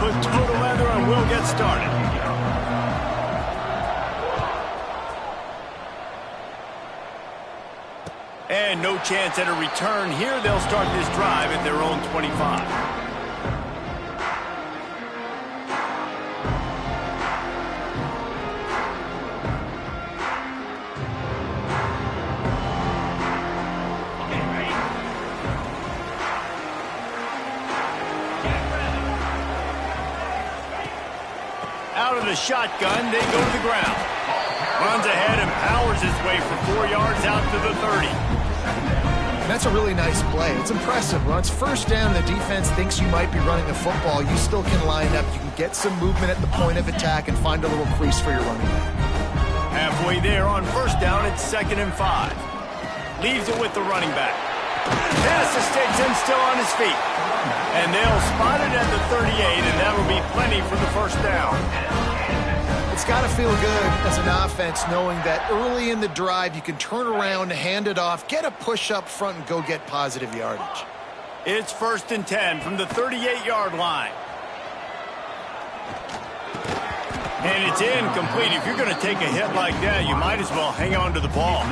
put toe to leather and we'll get started. And no chance at a return here. They'll start this drive at their own 25. Out of the shotgun, they go to the ground. Runs ahead and powers his way for 4 yards out to the 30. That's a really nice play. It's impressive. When it's first down, the defense thinks you might be running the football. You still can line up. You can get some movement at the point of attack and find a little crease for your running back. Halfway there on first down, it's 2nd and 5. Leaves it with the running back. Pass to Stigson, still on his feet. And they'll spot it at the 38, and that'll be plenty for the first down. It's got to feel good as an offense knowing that early in the drive you can turn around, hand it off, get a push up front, and go get positive yardage. It's 1st and 10 from the 38-yard line. And it's incomplete. If you're going to take a hit like that, you might as well hang on to the ball.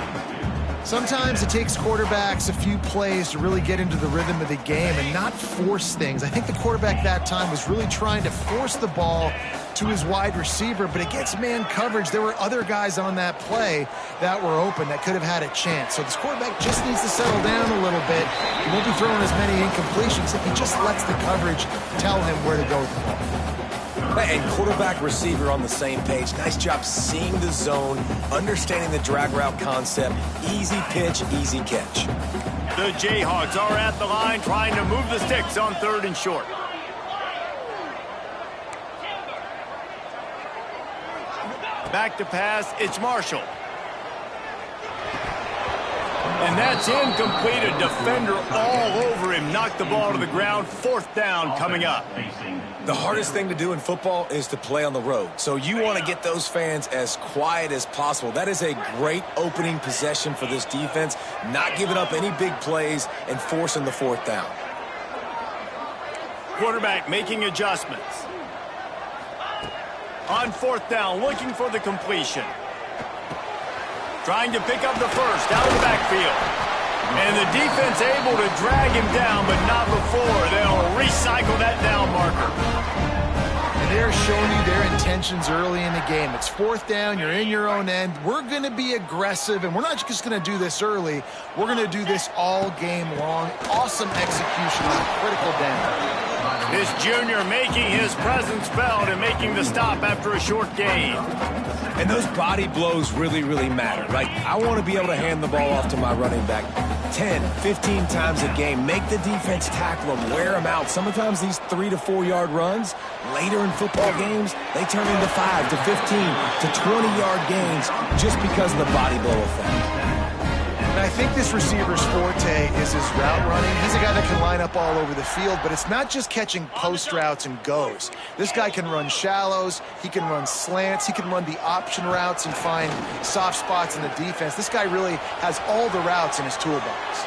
Sometimes it takes quarterbacks a few plays to really get into the rhythm of the game and not force things. I think the quarterback that time was really trying to force the ball to his wide receiver, but against man coverage, there were other guys on that play that were open that could have had a chance. So this quarterback just needs to settle down a little bit. He won't be throwing as many incompletions if he just lets the coverage tell him where to go with the ball. And quarterback receiver on the same page. Nice job seeing the zone, understanding the drag route concept. Easy pitch, easy catch. The Jayhawks are at the line trying to move the sticks on 3rd and short. Back to pass, it's Marshall. And that's incomplete. A defender all over him. Knocked the ball to the ground. 4th down coming up. The hardest thing to do in football is to play on the road. So you want to get those fans as quiet as possible. That is a great opening possession for this defense. Not giving up any big plays and forcing the 4th down. Quarterback making adjustments. On 4th down, looking for the completion. Trying to pick up the first out of the backfield. And the defense able to drag him down, but not before. They'll recycle that down marker. And they're showing you their intentions early in the game. It's 4th down. You're in your own end. We're going to be aggressive, and we're not just going to do this early. We're going to do this all game long. Awesome execution on a critical down. This junior making his presence felt and making the stop after a short gain. And those body blows really, really matter, right? I want to be able to hand the ball off to my running back 10, 15 times a game. Make the defense tackle them, wear them out. Sometimes these 3 to 4 yard runs, later in football games, they turn into 5 to 15 to 20-yard gains just because of the body blow effect. And I think this receiver's forte is his route running. He's a guy that can line up all over the field, but it's not just catching post routes and goes. This guy can run shallows, he can run slants, he can run the option routes and find soft spots in the defense. This guy really has all the routes in his toolbox.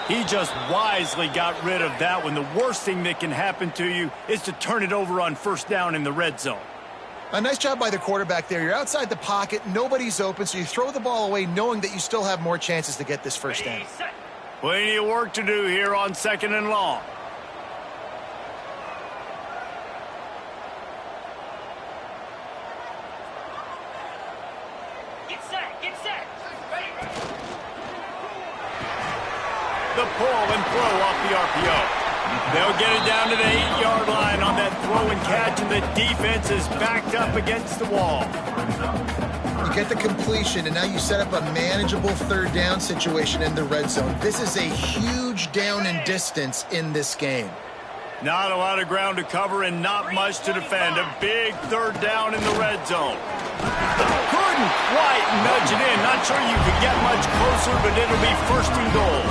He just wisely got rid of that one. The worst thing that can happen to you is to turn it over on 1st down in the red zone. A nice job by the quarterback there. You're outside the pocket, nobody's open, so you throw the ball away knowing that you still have more chances to get this first down. Plenty of work to do here on 2nd and long. Get set. The pull and throw off the RPO. They'll get it down to the 8-yard line on that throw and catch, and the defense is backed up against the wall. You get the completion, and now you set up a manageable 3rd down situation in the red zone. This is a huge down and distance in this game. Not a lot of ground to cover and not much to defend. A big 3rd down in the red zone. Couldn't quite nudge it in. Not sure you could get much closer, but it'll be 1st and goal.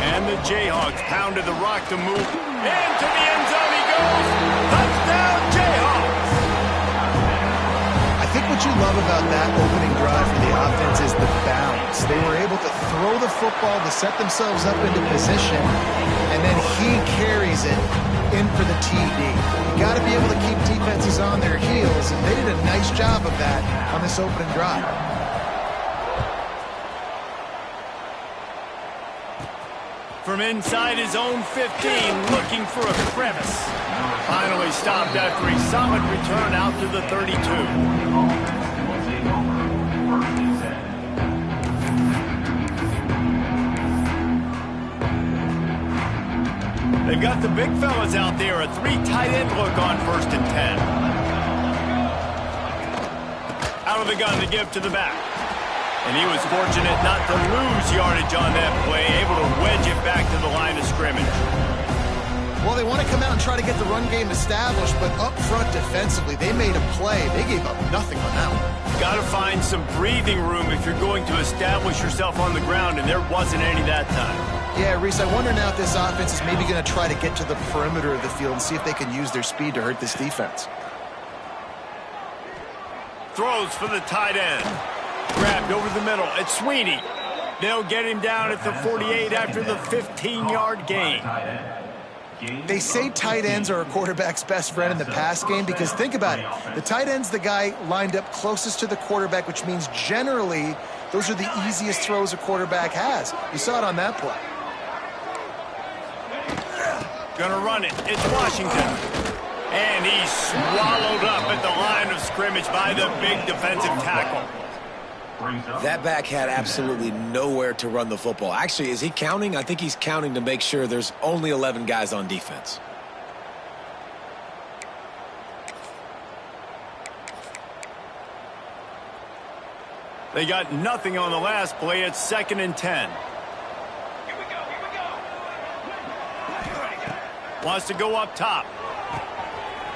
And the Jayhawks pounded the rock to move. Into the end zone he goes. Touchdown, Jayhawks! I think what you love about that opening drive for the offense is the balance. They were able to throw the football to set themselves up into position, and then he carries it in for the TD. You got to be able to keep defenses on their heels, and they did a nice job of that on this opening drive. From inside his own 15, looking for a crevice. Finally stopped after a solid return out to the 32. They've got the big fellas out there, a 3 tight end look on 1st and 10. Out of the gun to give to the back. And he was fortunate not to lose yardage on that play, able to wedge it back to the line of scrimmage. Well, they want to come out and try to get the run game established, but up front defensively, they made a play. They gave up nothing on that one. Got to find some breathing room if you're going to establish yourself on the ground, and there wasn't any that time. Yeah, Reese, I wonder now if this offense is maybe going to try to get to the perimeter of the field and see if they can use their speed to hurt this defense. Throws for the tight end. Grabbed over the middle. It's Sweeney. They'll get him down at the 48 after the 15-yard gain. They say tight ends are a quarterback's best friend in the pass game because think about it. The tight end's the guy lined up closest to the quarterback, which means generally those are the easiest throws a quarterback has. You saw it on that play. Gonna run it. It's Washington. And he's swallowed up at the line of scrimmage by the big defensive tackle. That back had absolutely nowhere to run the football. Actually, is he counting? I think he's counting to make sure there's only 11 guys on defense. They got nothing on the last play. It's 2nd and 10. Wants to go up top.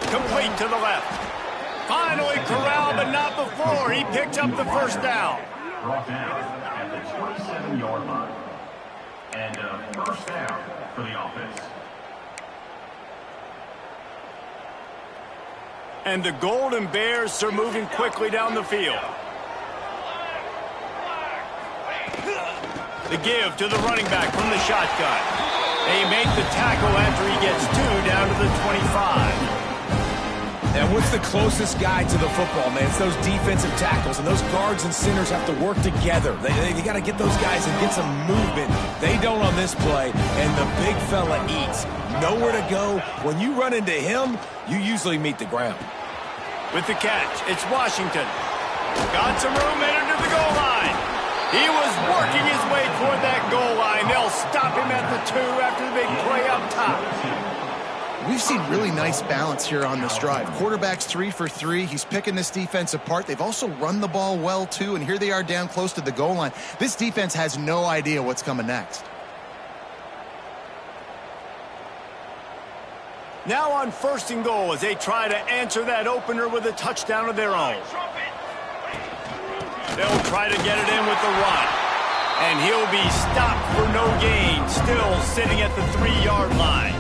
Complete to the left. Finally corralled, but not before. He picked up the first down. Brought down at the 27-yard line. And first down for the offense. And the Golden Bears are moving quickly down the field. The give to the running back from the shotgun. They make the tackle after he gets 2 down to the 25. And what's the closest guy to the football, man? It's those defensive tackles, and those guards and centers have to work together. They got to get those guys and get some movement. They don't on this play, and the big fella eats. Nowhere to go. When you run into him, you usually meet the ground. With the catch, it's Washington. Got some room, entered to the goal line. He was working his way toward that goal line. They'll stop him at the 2 after the big play up top. We've seen really nice balance here on this drive. Quarterback's 3 for 3. He's picking this defense apart. They've also run the ball well, too, and here they are down close to the goal line. This defense has no idea what's coming next. Now on 1st and goal as they try to answer that opener with a touchdown of their own. They'll try to get it in with the run. And he'll be stopped for no gain, still sitting at the 3-yard line.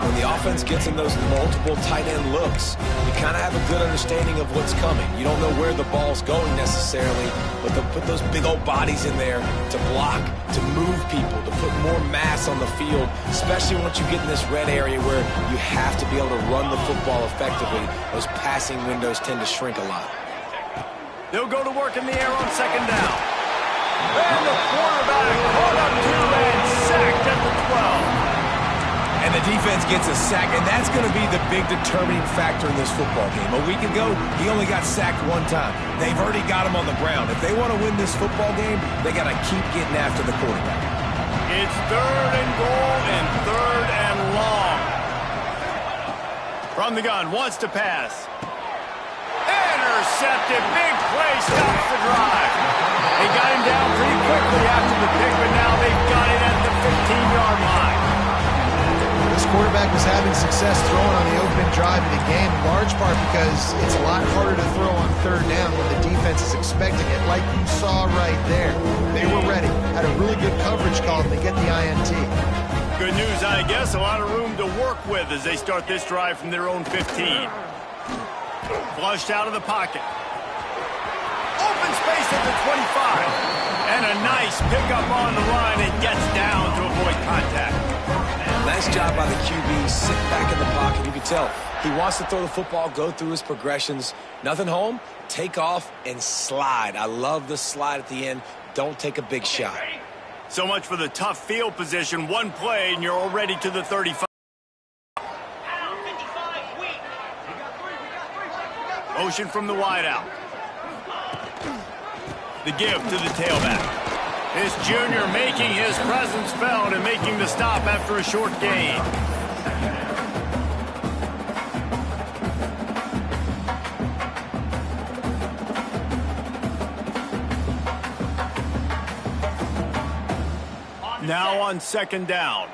When the offense gets in those multiple tight end looks, you kind of have a good understanding of what's coming. You don't know where the ball's going necessarily, but they'll put those big old bodies in there to block, to move people, to put more mass on the field, especially once you get in this red area where you have to be able to run the football effectively. Those passing windows tend to shrink a lot. They'll go to work in the air on 2nd down. And the quarterback caught up to and sacked at the 12. And the defense gets a sack, and that's going to be the big determining factor in this football game. A week ago, he only got sacked 1 time. They've already got him on the ground. If they want to win this football game, they got to keep getting after the quarterback. It's 3rd and goal and 3rd and long. From the gun, wants to pass. Intercepted, big play, stops the drive. They got him down pretty quickly after the pick, but now they've got it at the 15-yard line. This quarterback was having success throwing on the opening drive of the game, in large part because it's a lot harder to throw on 3rd down when the defense is expecting it, like you saw right there. They were ready, had a really good coverage call, and they get the INT. Good news, I guess. A lot of room to work with as they start this drive from their own 15. Flushed out of the pocket. Open space at the 25. And a nice pickup on the line and gets down to avoid contact. Nice job by the QB, sitting back in the pocket. You can tell he wants to throw the football, go through his progressions. Nothing home, take off and slide. I love the slide at the end. Don't take a big shot. So much for the tough field position. One play, and you're already to the 35. Motion from the wideout. The give to the tailback. This junior making his presence felt and making the stop after a short gain. Now on second down.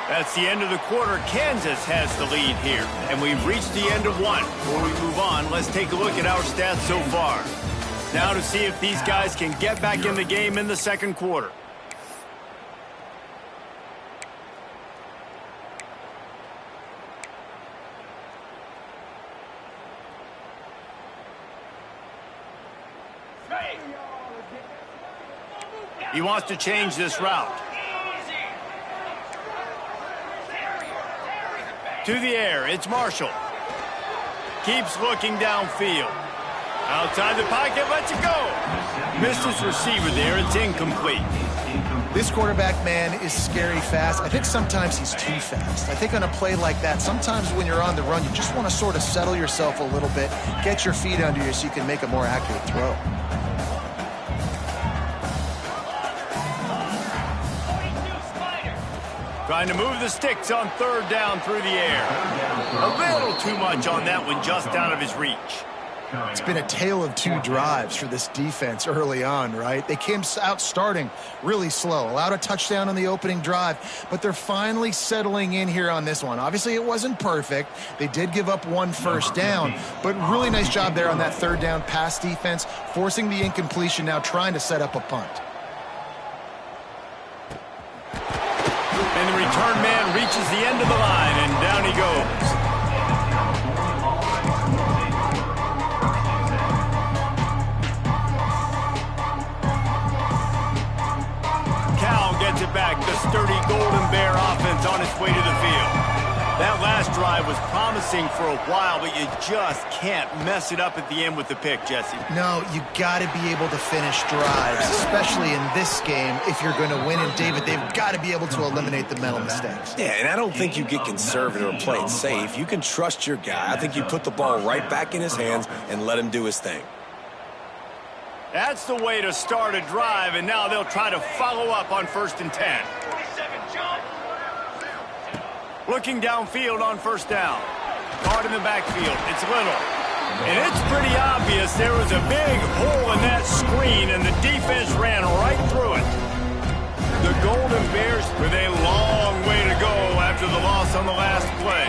That's the end of the quarter. Kansas has the lead here. And we've reached the end of one. Before we move on, let's take a look at our stats so far. Now to see if these guys can get back in the game in the second quarter. He wants to change this route. To the air, it's Marshall. Keeps looking downfield. Outside the pocket, lets it go. Missed his receiver there, it's incomplete. This quarterback, man, is scary fast. I think sometimes he's too fast. I think on a play like that, sometimes when you're on the run, you just want to sort of settle yourself a little bit, get your feet under you so you can make a more accurate throw. Trying to move the sticks on third down through the air. A little too much on that one, just out of his reach. It's been a tale of two drives for this defense early on, right? They came out starting really slow, allowed a touchdown on the opening drive, but they're finally settling in here on this one. Obviously, it wasn't perfect. They did give up one first down, but really nice job there on that third down pass defense, forcing the incompletion, now trying to set up a punt. And the return man reaches the end of the line, and down he goes. Cal gets it back. The sturdy Golden Bear offense on its way to the field. That last drive was promising for a while, but you just can't mess it up at the end with the pick, Jesse. No, you got to be able to finish drives, especially in this game. If you're going to win, and David, they've got to be able to eliminate the mental mistakes. Yeah, and I don't think you get conservative or play it safe. You can trust your guy. I think you put the ball right back in his hands and let him do his thing. That's the way to start a drive, and now they'll try to follow up on 1st and 10. Looking downfield on first down. Guard in the backfield. It's Little. And it's pretty obvious there was a big hole in that screen, and the defense ran right through it. The Golden Bears with a long way to go after the loss on the last play.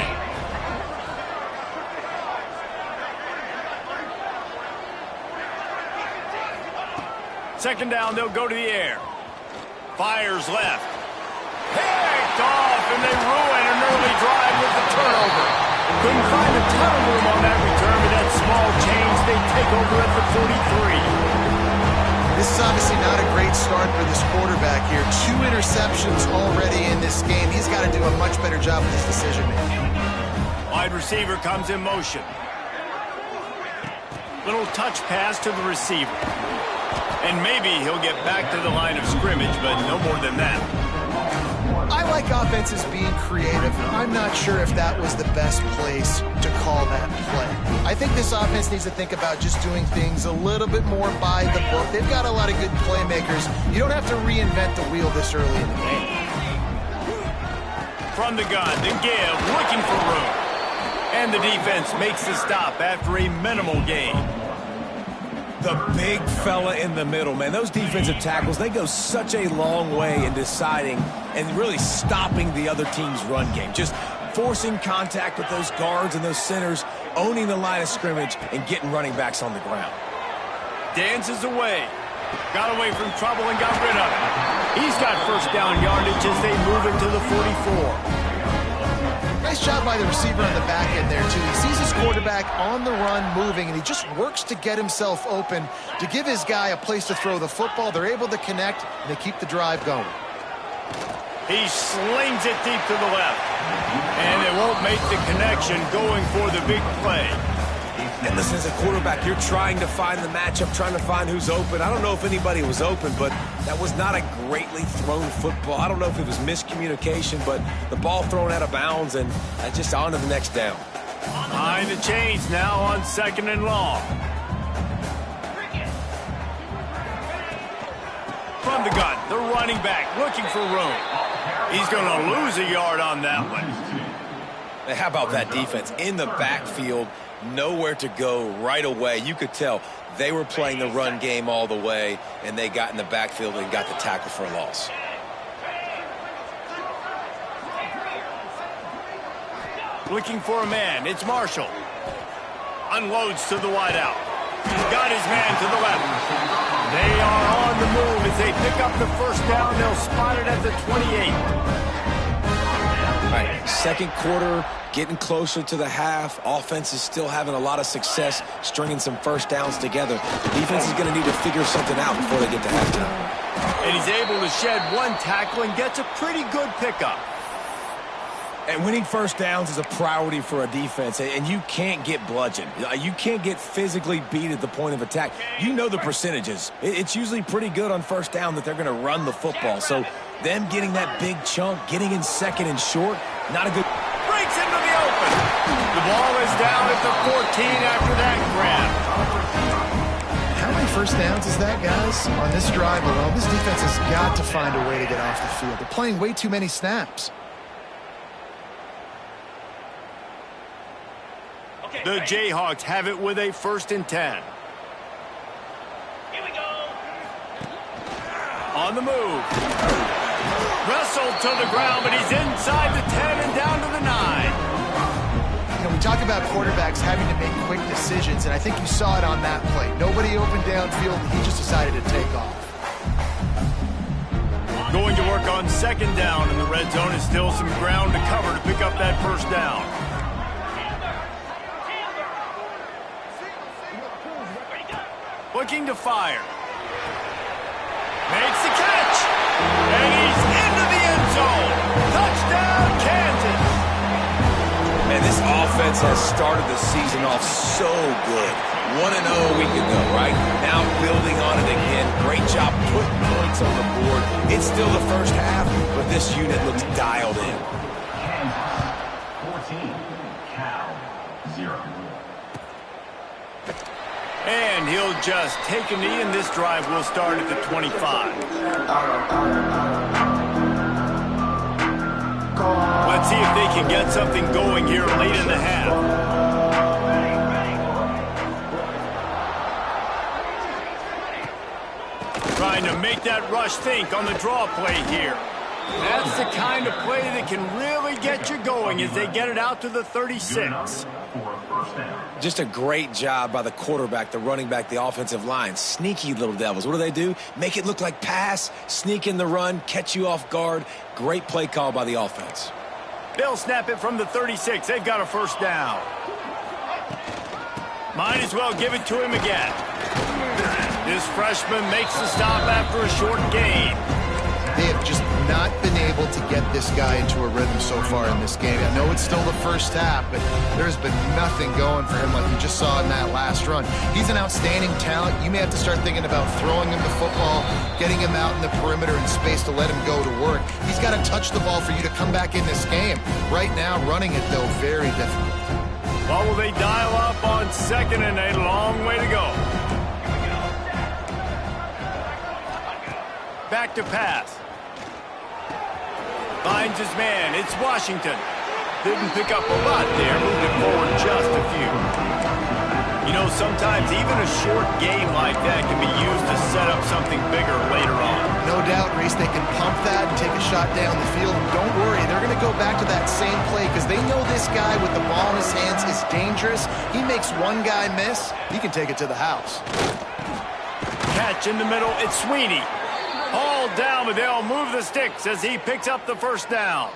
Second down, they'll go to the air. Fires left. Picked off, and they ruin an early drive with the turnover. Couldn't find a ton of room on that return, but that small change, they take over at the 43. This is obviously not a great start for this quarterback here. 2 interceptions already in this game. He's got to do a much better job with his decision-making. Wide receiver comes in motion. Little touch pass to the receiver. And maybe he'll get back to the line of scrimmage, but no more than that. I like offenses being creative. I'm not sure if that was the best place to call that play. I think this offense needs to think about just doing things a little bit more by the book. They've got a lot of good playmakers. You don't have to reinvent the wheel this early in the game. From the gun, the give, looking for room. And the defense makes the stop after a minimal gain. The big fella in the middle, man. Those defensive tackles, they go such a long way in deciding and really stopping the other team's run game. Just forcing contact with those guards and those centers, owning the line of scrimmage, and getting running backs on the ground. Dances away. Got away from trouble and got rid of it. He's got first down yardage as they move into the 44. Nice job by the receiver on the back end there, too. He sees his quarterback on the run moving, and he just works to get himself open to give his guy a place to throw the football. They're able to connect, and they keep the drive going. He slings it deep to the left, and it won't make the connection going for the big play. And listen, as a quarterback, you're trying to find the matchup, trying to find who's open. I don't know if anybody was open, but that was not a greatly thrown football. I don't know if it was miscommunication, but the ball thrown out of bounds, and just on to the next down. Behind the chains now on 2nd and long. From the gun, the running back looking for room. He's going to lose a yard on that one. Hey, how about that defense in the backfield? Nowhere to go right away. You could tell they were playing the run game all the way, and they got in the backfield and got the tackle for a loss. Looking for a man. It's Marshall. Unloads to the wideout. He's got his man to the left. They are on the move as they pick up the first down. They'll spot it at the 28. All right, second quarter, getting closer to the half. Offense is still having a lot of success stringing some first downs together. The defense is going to need to figure something out before they get to halftime. And he's able to shed one tackle and gets a pretty good pickup. And winning first downs is a priority for a defense, and you can't get bludgeoned. You can't get physically beat at the point of attack. You know the percentages. It's usually pretty good on first down that they're going to run the football. So them getting that big chunk, getting in second and short, not a good... Breaks into the open. The ball is down at the 14 after that grab. How many first downs is that, guys? On this drive alone, this defense has got to find a way to get off the field. They're playing way too many snaps. The Jayhawks have it with a 1st and 10. Here we go. On the move. Wrestled to the ground, but he's inside the 10 and down to the 9. You know, we talk about quarterbacks having to make quick decisions, and I think you saw it on that play. Nobody open downfield, and he just decided to take off. Going to work on 2nd down, and the red zone is still some ground to cover to pick up that first down. Looking to fire. Makes the catch. And he's into the end zone. Touchdown, Kansas. Man, this offense has started the season off so good. 1-0 a week ago, right? Now building on it again. Great job putting points on the board. It's still the first half, but this unit looks dialed in. Kansas 14, Cal 0. And he'll just take a knee, and this drive will start at the 25. Let's see if they can get something going here late in the half. Trying to make that rush think on the draw play here. That's the kind of play that can really get you going as they get it out to the 36. Just a great job by the quarterback, the running back, the offensive line. Sneaky little devils. What do? Make it look like pass, sneak in the run, catch you off guard. Great play call by the offense. They'll snap it from the 36. They've got a first down. Might as well give it to him again. This freshman makes the stop after a short gain. They have just not been able to get this guy into a rhythm so far in this game. I know it's still the first half, but there's been nothing going for him like you just saw in that last run. He's an outstanding talent. You may have to start thinking about throwing him the football, getting him out in the perimeter in space to let him go to work. He's got to touch the ball for you to come back in this game. Right now, running it, though, very difficult. What will they dial up on 2nd and a long way to go? Back to pass. Finds his man. It's Washington. Didn't pick up a lot there. Moved it forward just a few. You know, sometimes even a short game like that can be used to set up something bigger later on. No doubt, Reese, they can pump that and take a shot down the field. And don't worry, they're going to go back to that same play because they know this guy with the ball in his hands is dangerous. He makes one guy miss, he can take it to the house. Catch in the middle. It's Sweeney. All down, but they'll move the sticks as he picks up the first down.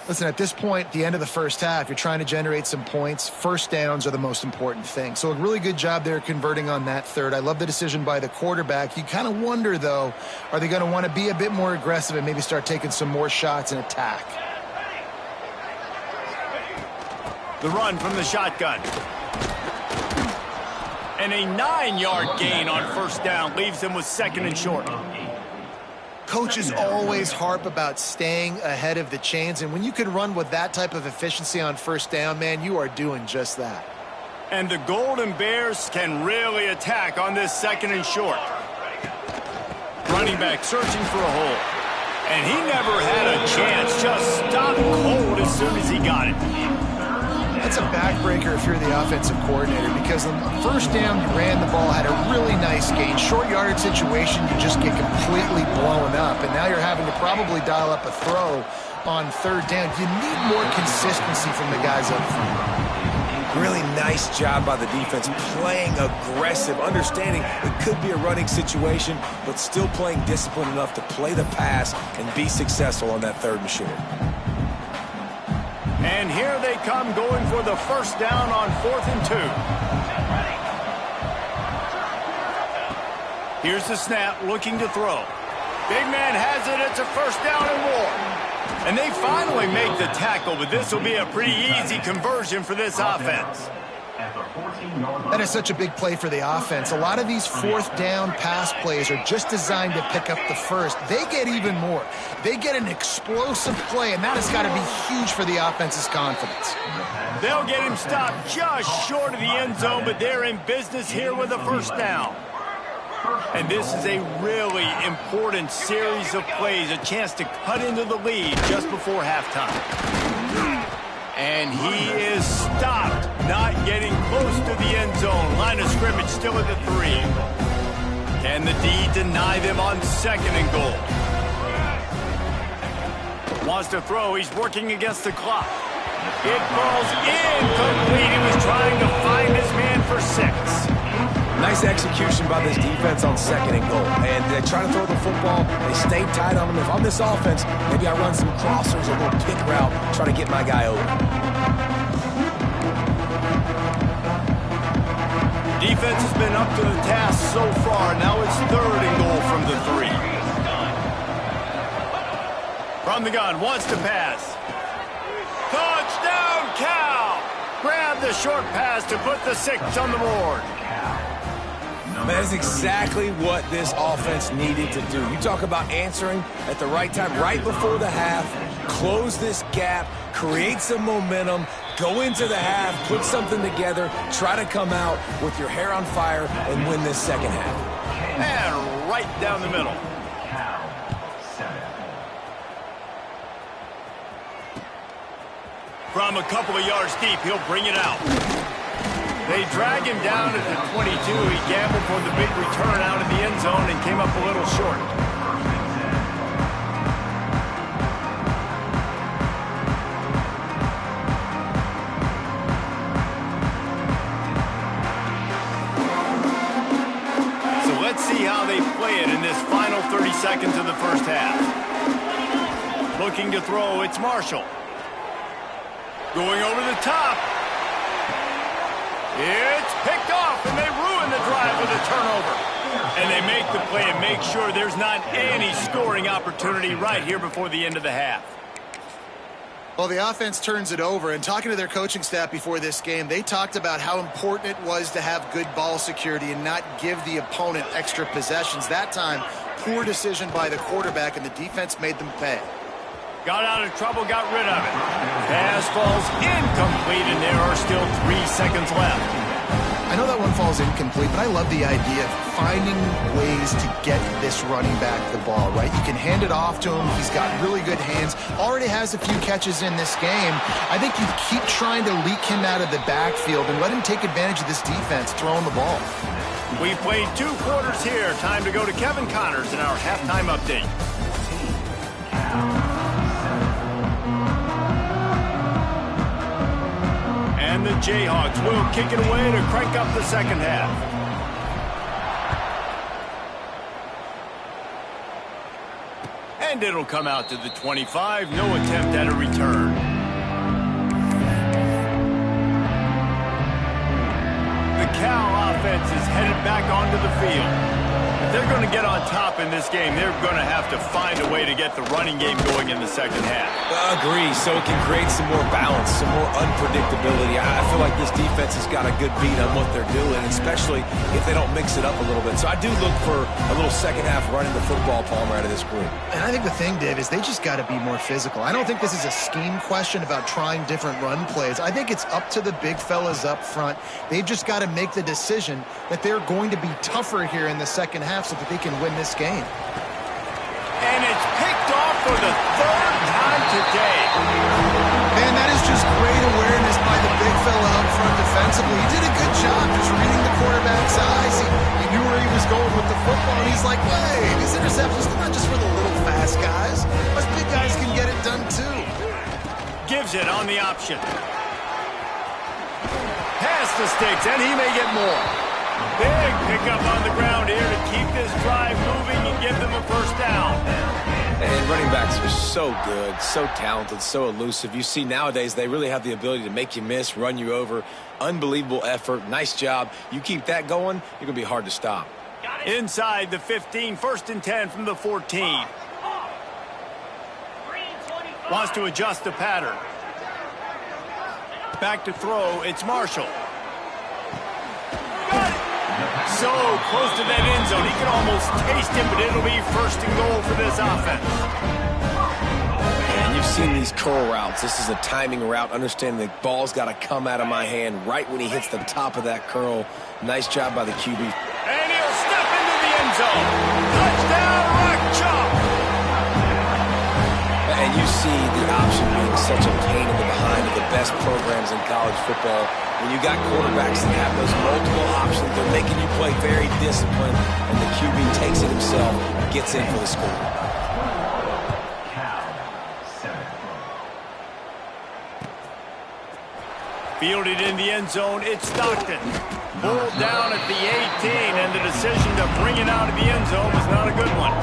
Listen, at this point, the end of the first half, you're trying to generate some points. First downs are the most important thing. So a really good job there converting on that third. I love the decision by the quarterback. You kind of wonder, though, are they going to want to be a bit more aggressive and maybe start taking some more shots and attack? The run from the shotgun. And a 9-yard gain on first down leaves them with second and short. Coaches always harp about staying ahead of the chains, and when you can run with that type of efficiency on first down, man, you are doing just that. And the Golden Bears can really attack on this second and short. Running back searching for a hole. And he never had a chance, just stopped cold as soon as he got it. That's a backbreaker if you're the offensive coordinator, because on the first down you ran the ball, had a really nice gain. Short yardage situation, you just get completely blown up, and now you're having to probably dial up a throw on third down. You need more consistency from the guys up front. Really nice job by the defense, playing aggressive, understanding it could be a running situation, but still playing disciplined enough to play the pass and be successful on that third and short. And here they come going for the first down on 4th and 2. Here's the snap, looking to throw. Big man has it. It's a first down and more. And they finally make the tackle, but this will be a pretty easy conversion for this offense. That is such a big play for the offense. A lot of these fourth down pass plays are just designed to pick up the first. They get even more. They get an explosive play, and that has got to be huge for the offense's confidence. They'll get him stopped just short of the end zone, but they're in business here with a first down. And this is a really important series of plays, a chance to cut into the lead just before halftime. And he is stopped, not getting close to the end zone. Line of scrimmage still at the 3. Can the D deny them on second and goal? Wants to throw. He's working against the clock. It falls incomplete. He was trying to find his man for 6. Nice execution by this defense on second and goal. And they try to throw the football. They stay tight on him. If I'm this offense, maybe I run some crossers, a little pick route, try to get my guy over. Defense has been up to the task so far. Now it's 3rd and goal from the 3. From the gun, wants to pass. Touchdown, Cal! Grab the short pass to put the 6 on the board. That is exactly what this offense needed to do. You talk about answering at the right time, right before the half, close this gap, create some momentum, go into the half, put something together, try to come out with your hair on fire and win this second half. And right down the middle. From a couple of yards deep, he'll bring it out. They drag him down at the 22. He gambled for the big return out of the end zone and came up a little short. So let's see how they play it in this final 30 seconds of the first half. Looking to throw, it's Marshall. Going over the top. It's picked off, and they ruin the drive with a turnover. And they make the play and make sure there's not any scoring opportunity right here before the end of the half. Well, the offense turns it over, and talking to their coaching staff before this game, they talked about how important it was to have good ball security and not give the opponent extra possessions. That time, poor decision by the quarterback, and the defense made them pay. Got out of trouble, got rid of it. Pass falls incomplete, and there are still 3 seconds left. I know that one falls incomplete, but I love the idea of finding ways to get this running back the ball, right? You can hand it off to him. He's got really good hands. Already has a few catches in this game. I think you keep trying to leak him out of the backfield and let him take advantage of this defense throwing the ball. We've played 2 quarters here. Time to go to Kevin Connors in our halftime update. And the Jayhawks will kick it away to crank up the second half. And And it'll come out to the 25. No attempt at a return. The Cal offense is headed back onto the field. If they're going to get on top in this game, they're going to have to find a way to get the running game going in the second half. Agree, so it can create some more balance, some more unpredictability. I feel like this defense has got a good beat on what they're doing, especially if they don't mix it up a little bit. So I do look for a little second half running the football, Palmer, out of this group. And I think the thing, Dave, is they just got to be more physical. I don't think this is a scheme question about trying different run plays. I think it's up to the big fellas up front. They've just got to make the decision that they're going to be tougher here in the second half so that they can win this game. And it's picked off for the third time today. Man, that is just great awareness by the big fella up front defensively. He did a good job just reading the quarterback's eyes. He knew where he was going with the football, and he's like, wait, these interceptions, they're not just for the little fast guys. Us big guys can get it done too. Gives it on the option. Pass the sticks, and he may get more. Big pickup on the ground here to keep this drive moving and give them a first down. And running backs are so good, so talented, so elusive. You see nowadays they really have the ability to make you miss, run you over. Unbelievable effort. Nice job. You keep that going, you're going to be hard to stop. Inside the 15, 1st and 10 from the 14. Wants to adjust the pattern. Back to throw, it's Marshall. So close to that end zone, he can almost taste him, but it'll be 1st and goal for this offense. And you've seen these curl routes. This is a timing route. Understand the ball's got to come out of my hand right when he hits the top of that curl. Nice job by the QB. And he'll step into the end zone. Touchdown, Rock Chalk. And you see the option being such a pain in the behind of the best programs in college football. When you got quarterbacks that have those multiple options, they're making you play very disciplined, and the QB takes it himself and gets in for the score. Fielded in the end zone, it's Stockton. Pulled down at the 18, and the decision to bring it out of the end zone was not a good one.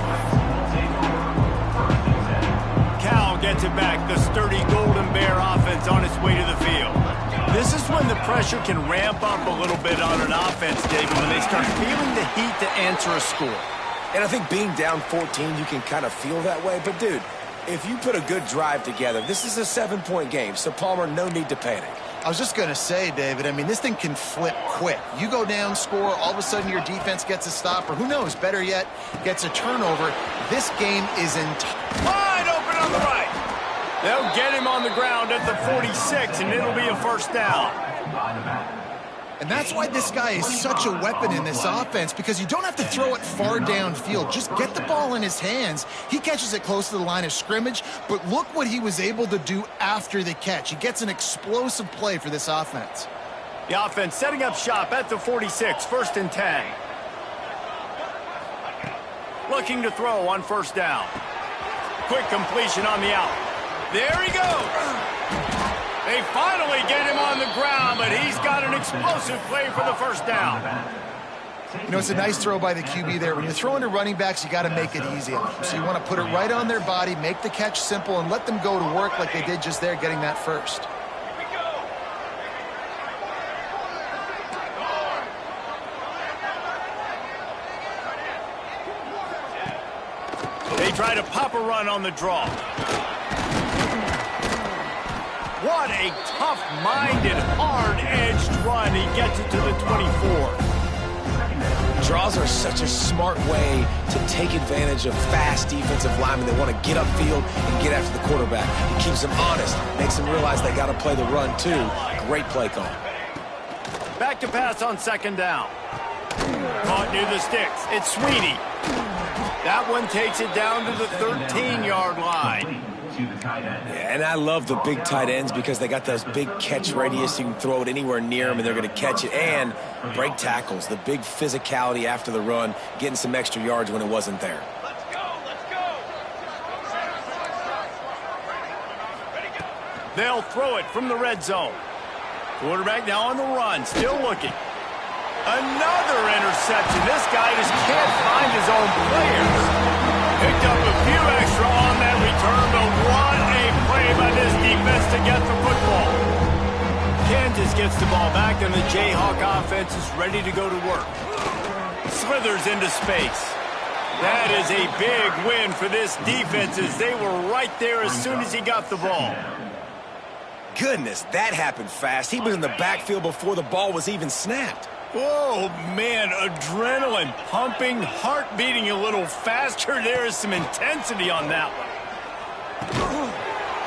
Cal gets it back, the sturdy Golden Bear offense on its way to the field. This is when the pressure can ramp up a little bit on an offense, David, when they start feeling the heat to answer a score. And I think being down 14, you can kind of feel that way. But, dude, if you put a good drive together, this is a 7-point game. So, Palmer, no need to panic. I was just going to say, David, I mean, this thing can flip quick. You go down, score, all of a sudden your defense gets a stop, or who knows, better yet, gets a turnover. This game is wide open on the right. They'll get him on the ground at the 46, and it'll be a first down. And that's why this guy is such a weapon in this offense, because you don't have to throw it far downfield. Just get the ball in his hands. He catches it close to the line of scrimmage, but look what he was able to do after the catch. He gets an explosive play for this offense. The offense setting up shop at the 46, 1st and 10. Looking to throw on 1st down. Quick completion on the out. There he goes. They finally get him on the ground, but he's got an explosive play for the 1st down. You know, it's a nice throw by the QB there. When you're throwing to running backs, you got to make it easy on them. So you want to put it right on their body, make the catch simple, and let them go to work like they did just there, getting that first. They try to pop a run on the draw. What a tough-minded, hard-edged run. He gets it to the 24. Draws are such a smart way to take advantage of fast defensive linemen. They want to get upfield and get after the quarterback. It keeps them honest, makes them realize they got to play the run too. Great play call. Back to pass on 2nd down. Caught near the sticks. It's Sweeney. That one takes it down to the 13-yard line. Yeah, and I love the big tight ends because they got those big catch radius. You can throw it anywhere near them, and they're going to catch it. And break tackles, the big physicality after the run, getting some extra yards when it wasn't there. Let's go, let's go. They'll throw it from the red zone. Quarterback now on the run, still looking. Another interception. This guy just can't find his own players. Picked up a few extra on defense to get the football. Kansas gets the ball back, and the Jayhawk offense is ready to go to work. Slithers into space. That is a big win for this defense as they were right there as soon as he got the ball. Goodness, that happened fast. He was in the backfield before the ball was even snapped. Oh, man, adrenaline pumping, heart beating a little faster. There is some intensity on that one.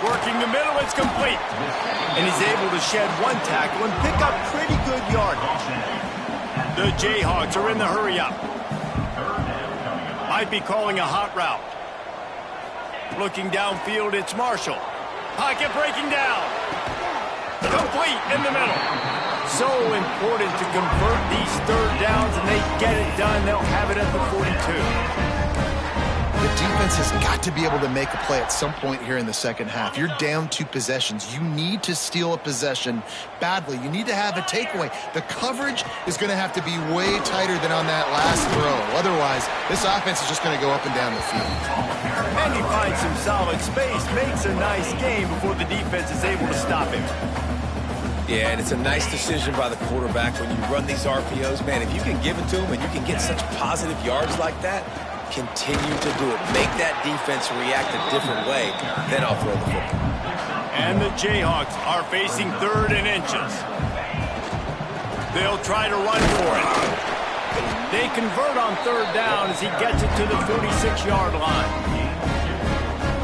Working the middle, it's complete. And he's able to shed one tackle and pick up pretty good yardage. The Jayhawks are in the hurry-up. Might be calling a hot route. Looking downfield, it's Marshall. Pocket breaking down. Complete in the middle. So important to convert these third downs, and they get it done. They'll have it at the 42. The defense has got to be able to make a play at some point here in the second half. You're down 2 possessions. You need to steal a possession badly. You need to have a takeaway. The coverage is going to have to be way tighter than on that last throw. Otherwise, this offense is just going to go up and down the field. And he finds some solid space, makes a nice game before the defense is able to stop him. Yeah, and it's a nice decision by the quarterback when you run these RPOs. Man, if you can give it to him and you can get such positive yards like that, continue to do it. Make that defense react a different way, then I'll throw the football. And the Jayhawks are facing 3rd and inches. They'll try to run for it. They convert on 3rd down as he gets it to the 46-yard line.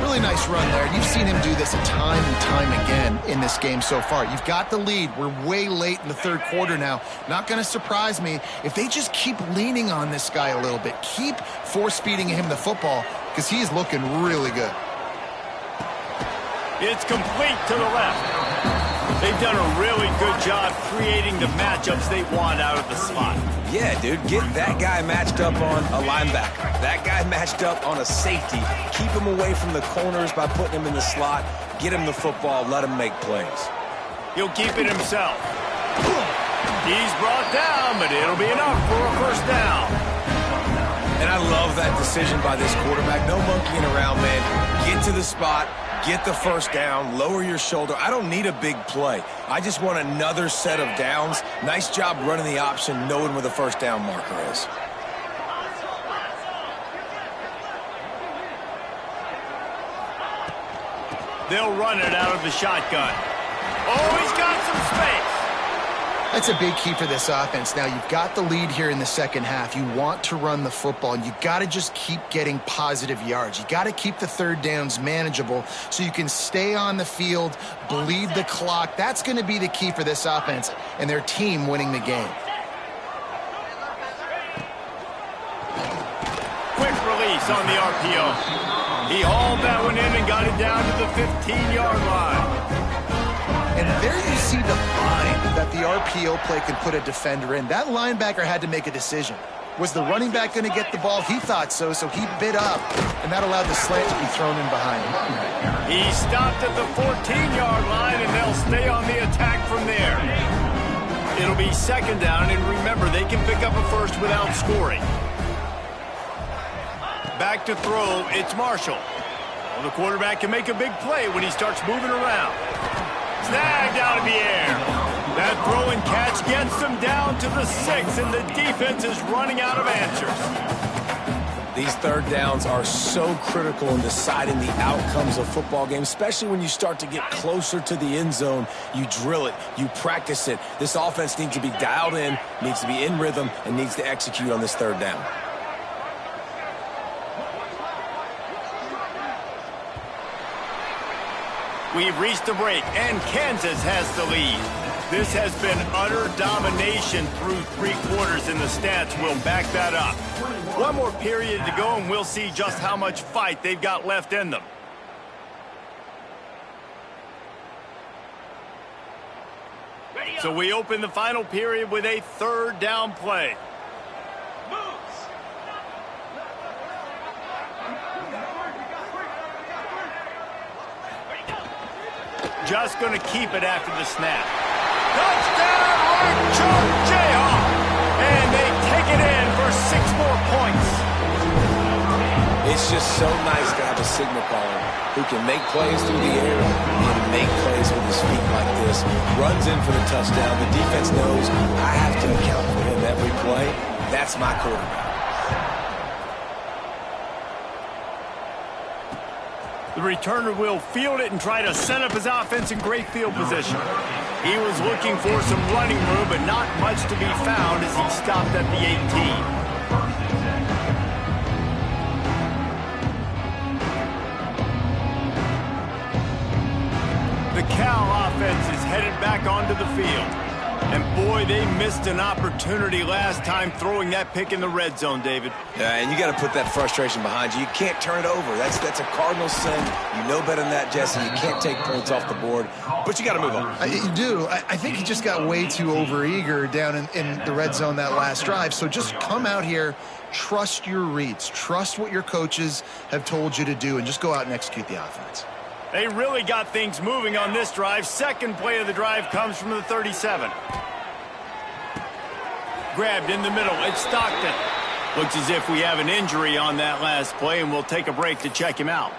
Really nice run there. You've seen him do this time and time again in this game so far. You've got the lead. We're way late in the 3rd quarter now. Not going to surprise me if they just keep leaning on this guy a little bit. Keep force-feeding him the football because he's looking really good. It's complete to the left. They've done a really good job creating the matchups they want out of the slot. Yeah, dude, get that guy matched up on a linebacker. That guy matched up on a safety. Keep him away from the corners by putting him in the slot. Get him the football. Let him make plays. He'll keep it himself. He's brought down, but it'll be enough for a 1st down. And I love that decision by this quarterback. No monkeying around, man. Get to the spot. Get the 1st down, lower your shoulder. I don't need a big play. I just want another set of downs. Nice job running the option, knowing where the 1st down marker is. They'll run it out of the shotgun. Oh, he's got some space. That's a big key for this offense. Now, you've got the lead here in the second half. You want to run the football, and you've got to just keep getting positive yards. You've got to keep the 3rd downs manageable so you can stay on the field, bleed the clock. That's going to be the key for this offense and their team winning the game. Quick release on the RPO. He hauled that one in and got it down to the 15-yard line. And there you see the bind that the RPO play can put a defender in. That linebacker had to make a decision. Was the running back going to get the ball? He thought so, so he bit up, and that allowed the slant to be thrown in behind him. He stopped at the 14-yard line, and they'll stay on the attack from there. It'll be 2nd down, and remember, they can pick up a 1st without scoring. Back to throw, it's Marshall. Well, the quarterback can make a big play when he starts moving around. Snagged out of the air. That throw and catch gets them down to the 6, and the defense is running out of answers. These 3rd downs are so critical in deciding the outcomes of football games, especially when you start to get closer to the end zone. You drill it, you practice it. This offense needs to be dialed in, needs to be in rhythm, and needs to execute on this 3rd down. We've reached the break, and Kansas has the lead. This has been utter domination through 3 quarters, and the stats will back that up. One more period to go, and we'll see just how much fight they've got left in them. So we open the final period with a 3rd down play. Just going to keep it after the snap. Touchdown, Archer Jayhawk! And they take it in for 6 more points. It's just so nice to have a signal caller who can make plays through the air and make plays with his feet like this. Runs in for the touchdown. The defense knows I have to account for him every play. That's my quarterback. The returner will field it and try to set up his offense in great field position. He was looking for some running room, but not much to be found as he stopped at the 18. The Cal offense is headed back onto the field. And boy, they missed an opportunity last time throwing that pick in the red zone, David. Yeah, and you got to put that frustration behind you. You can't turn it over. That's a cardinal sin. You know better than that, Jesse. You can't take points off the board, but you got to move on. You do. I think he just got way too overeager down in the red zone that last drive. So just come out here, trust your reads, trust what your coaches have told you to do, and just go out and execute the offense. They really got things moving on this drive. Second play of the drive comes from the 37. Grabbed in the middle. It's Stockton. Looks as if we have an injury on that last play, and we'll take a break to check him out.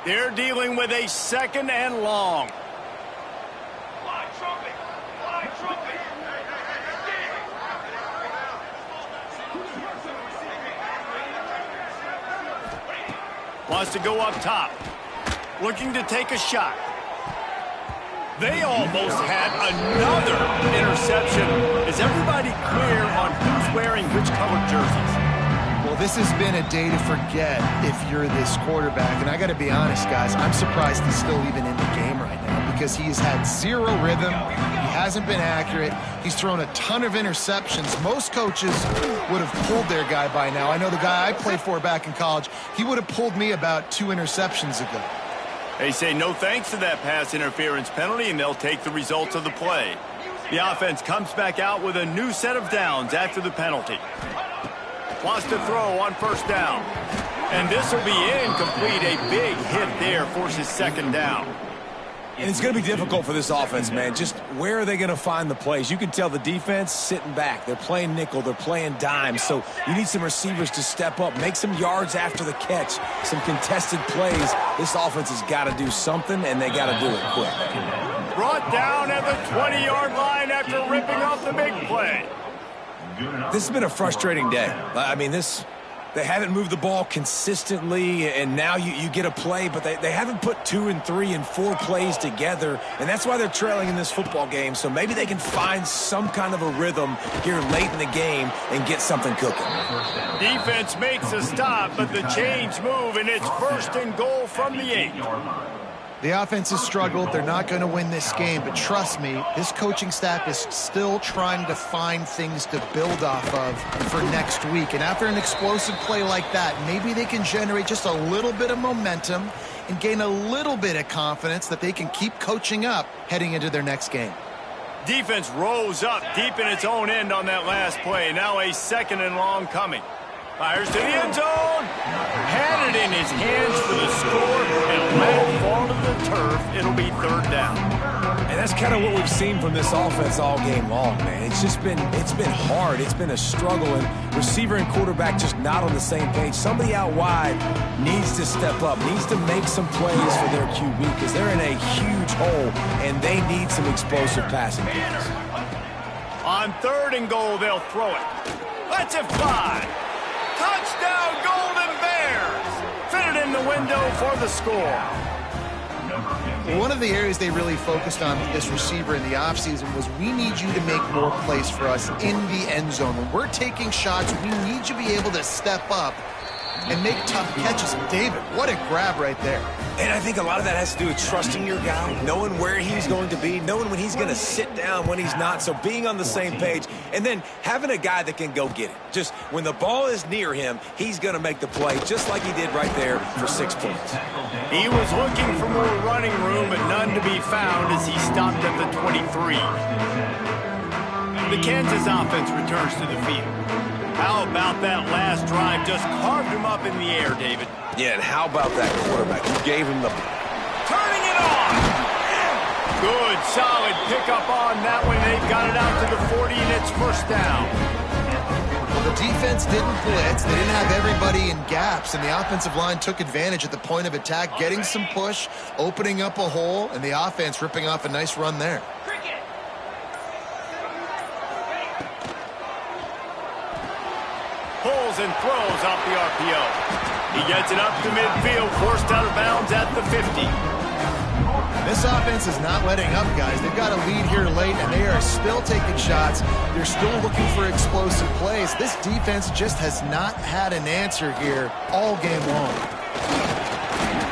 They're dealing with a second and long. Fly trumpet! Fly trumpet! Wants to go up top. Looking to take a shot. They almost had another interception. Is everybody clear on who's wearing which colored jerseys? Well, this has been a day to forget if you're this quarterback. And I got to be honest, guys, I'm surprised he's still even in the game right now because he's had zero rhythm. He hasn't been accurate. He's thrown a ton of interceptions. Most coaches would have pulled their guy by now. I know the guy I played for back in college, he would have pulled me about 2 interceptions ago. They say no thanks to that pass interference penalty, and they'll take the results of the play. The offense comes back out with a new set of downs after the penalty. Wants to throw on first down. And this will be incomplete. A big hit there forces second down. And it's going to be difficult for this offense, man. Just where are they going to find the plays? You can tell the defense sitting back. They're playing nickel. They're playing dime. So you need some receivers to step up, make some yards after the catch, some contested plays. This offense has got to do something, and they got to do it quick. Brought down at the 20-yard line after ripping off the big play. This has been a frustrating day. I mean, they haven't moved the ball consistently, and now you get a play, but they haven't put 2 and 3 and 4 plays together, and that's why they're trailing in this football game. So maybe they can find some kind of a rhythm here late in the game and get something cooking. Defense makes a stop, but the chains move, and it's first and goal from the 8. The offense has struggled. They're not going to win this game, but trust me, this coaching staff is still trying to find things to build off of for next week. And after an explosive play like that, maybe they can generate just a little bit of momentum and gain a little bit of confidence that they can keep coaching up heading into their next game. Defense rose up deep in its own end on that last play. Now a second and long coming. Fires to the end zone. Had it in his hands for the score and let it fall to the turf. It'll be third down. And that's kind of what we've seen from this offense all game long, man. It's been hard. It's been a struggle, and receiver and quarterback just not on the same page. Somebody out wide needs to step up, needs to make some plays for their QB because they're in a huge hole, and they need some explosive passing plays. On third and goal, they'll throw it. Let's it fly. Touchdown, Golden Bears! Fitted in the window for the score. One of the areas they really focused on with this receiver in the offseason was we need you to make more plays for us in the end zone. When we're taking shots, we need you to be able to step up and make tough catches. David, what a grab right there. And I think a lot of that has to do with trusting your guy, knowing where he's going to be, knowing when he's going to sit down, when he's not, so being on the same page, and then having a guy that can go get it. Just when the ball is near him, he's going to make the play, just like he did right there for 6 points. He was looking for more running room, but none to be found as he stopped at the 23. The Kansas offense returns to the field. How about that last drive? Just carved him up in the air, David. Yeah, and how about that quarterback who gave him the... Turning it on! Good, solid pickup on that one. They've got it out to the 40, and it's first down. the defense didn't blitz. They didn't have everybody in gaps, and the offensive line took advantage at the point of attack, getting some push, opening up a hole, and the offense ripping off a nice run there. Pulls and throws off the RPO. He gets it up to midfield, forced out of bounds at the 50. This offense is not letting up, guys. They've got a lead here late, and they are still taking shots. They're still looking for explosive plays. This defense just has not had an answer here all game long.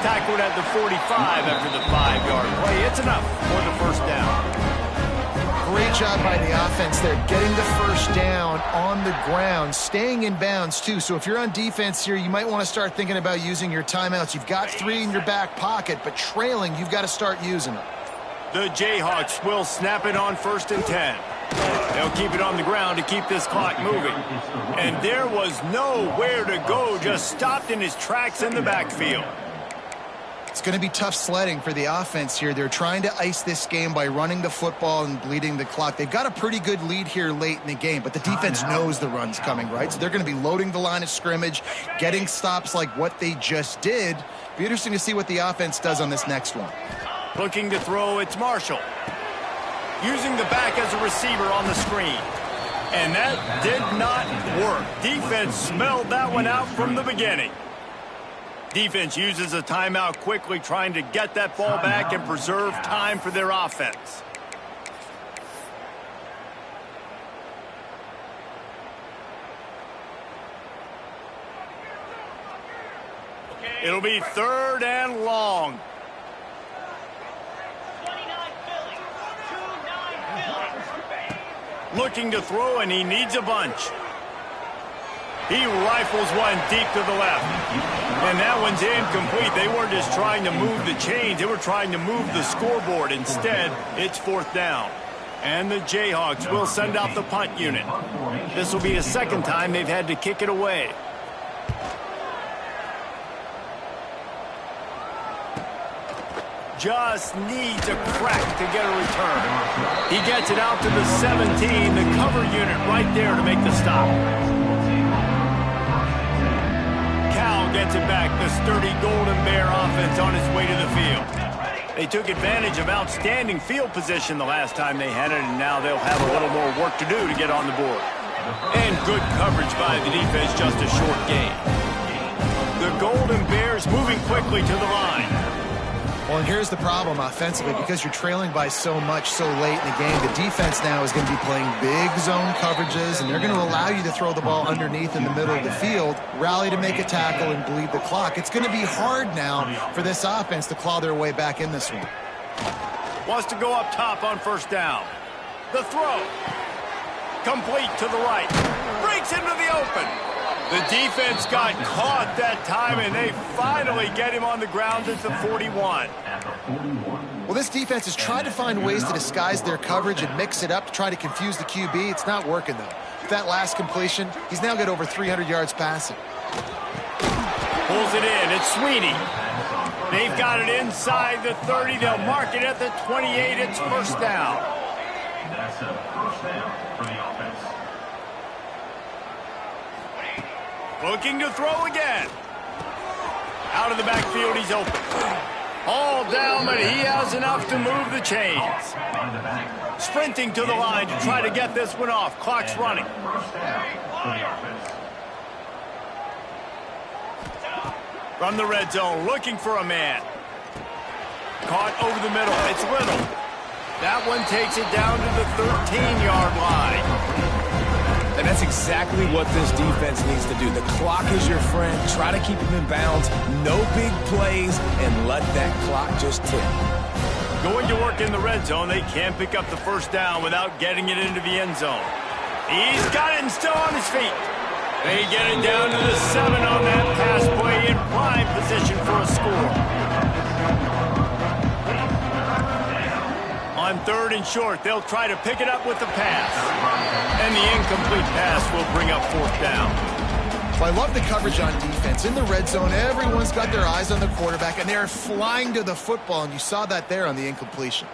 Tackled at the 45 after the 5-yard play. It's enough for the first down. Great job by the offense there, getting the first down on the ground, staying in bounds too. So if you're on defense here, you might want to start thinking about using your timeouts. You've got 3 in your back pocket, but trailing, you've got to start using them. The Jayhawks will snap it on 1st and 10. They'll keep it on the ground to keep this clock moving. And there was nowhere to go, just stopped in his tracks in the backfield. It's going to be tough sledding for the offense here. They're trying to ice this game by running the football and bleeding the clock. They've got a pretty good lead here late in the game, but the defense knows the run's coming, right? So they're going to be loading the line of scrimmage, getting stops like what they just did. Be interesting to see what the offense does on this next one. Looking to throw, it's Marshall. Using the back as a receiver on the screen. And that did not work. Defense smelled that one out from the beginning. Defense uses a timeout quickly, trying to get that ball back and preserve time for their offense. It'll be 3rd and long. 29 Philly. 2-9 Philly. Looking to throw, and he needs a bunch. He rifles one deep to the left. And that one's incomplete. They weren't just trying to move the chains. They were trying to move the scoreboard. Instead, it's 4th down. And the Jayhawks will send out the punt unit. This will be the 2nd time they've had to kick it away. Just needs a crack to get a return. He gets it out to the 17. The cover unit right there to make the stop. Gets it back, the sturdy Golden Bear offense on its way to the field. They took advantage of outstanding field position the last time they had it, and now they'll have a little more work to do to get on the board. And good coverage by the defense, just a short gain. The Golden Bears moving quickly to the line. Well, and here's the problem offensively. Because you're trailing by so much so late in the game, the defense now is going to be playing big zone coverages, and they're going to allow you to throw the ball underneath in the middle of the field, rally to make a tackle, and bleed the clock. It's going to be hard now for this offense to claw their way back in this one. Wants to go up top on 1st down. The throw. Complete to the right. Breaks into the open. The defense got caught that time, and they finally get him on the ground at the 41. Well, this defense has tried to find ways to disguise their coverage and mix it up to try to confuse the QB. It's not working, though. With that last completion, he's now got over 300 yards passing. Pulls it in. It's Sweeney. They've got it inside the 30. They'll mark it at the 28. It's 1st down. That's a 1st down for the offense. Looking to throw again. Out of the backfield, he's open. All down, but he has enough to move the chains. Sprinting to the line to try to get this one off. Clock's running. 1st down for the offense. From the red zone, looking for a man. Caught over the middle. It's Little. That one takes it down to the 13-yard line. And that's exactly what this defense needs to do. The clock is your friend. Try to keep him in bounds. No big plays, and let that clock just tick. Going to work in the red zone. They can't pick up the 1st down without getting it into the end zone. He's got it and still on his feet. They get it down to the 7 on that pass play in prime position for a score. On 3rd and short, they'll try to pick it up with the pass. And the incomplete pass will bring up 4th down. Well, I love the coverage on defense. In the red zone, everyone's got their eyes on the quarterback, and they're flying to the football, and you saw that there on the incompletion.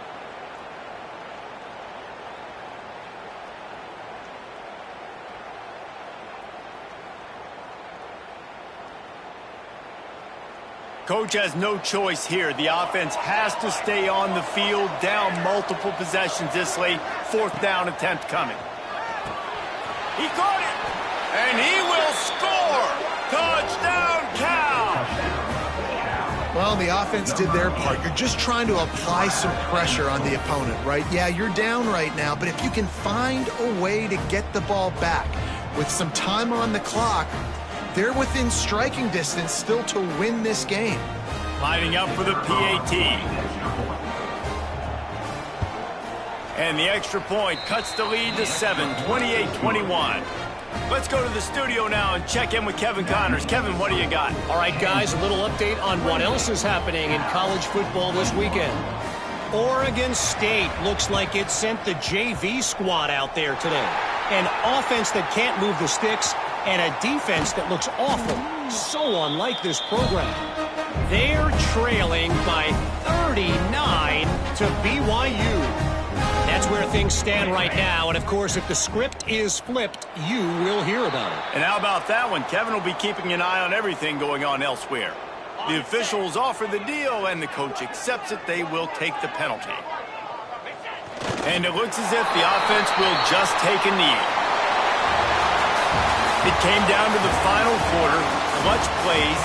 Coach has no choice here. The offense has to stay on the field, down multiple possessions this late. 4th down attempt coming. He caught it, and he will score. Touchdown, Cal. Well, the offense did their part. You're just trying to apply some pressure on the opponent, right? Yeah, you're down right now, but if you can find a way to get the ball back with some time on the clock, they're within striking distance still to win this game. Lining up for the PAT. And the extra point cuts the lead to 7, 28-21. Let's go to the studio now and check in with Kevin Connors. Kevin, what do you got? All right, guys, a little update on what else is happening in college football this weekend. Oregon State looks like it sent the JV squad out there today. An offense that can't move the sticks and a defense that looks awful. So unlike this program. They're trailing by 39 to BYU. That's where things stand right now, and of course, if the script is flipped, you will hear about it. And how about that one? Kevin will be keeping an eye on everything going on elsewhere. The officials offer the deal, and the coach accepts it. They will take the penalty. And it looks as if the offense will just take a knee. It came down to the final quarter. Clutch plays.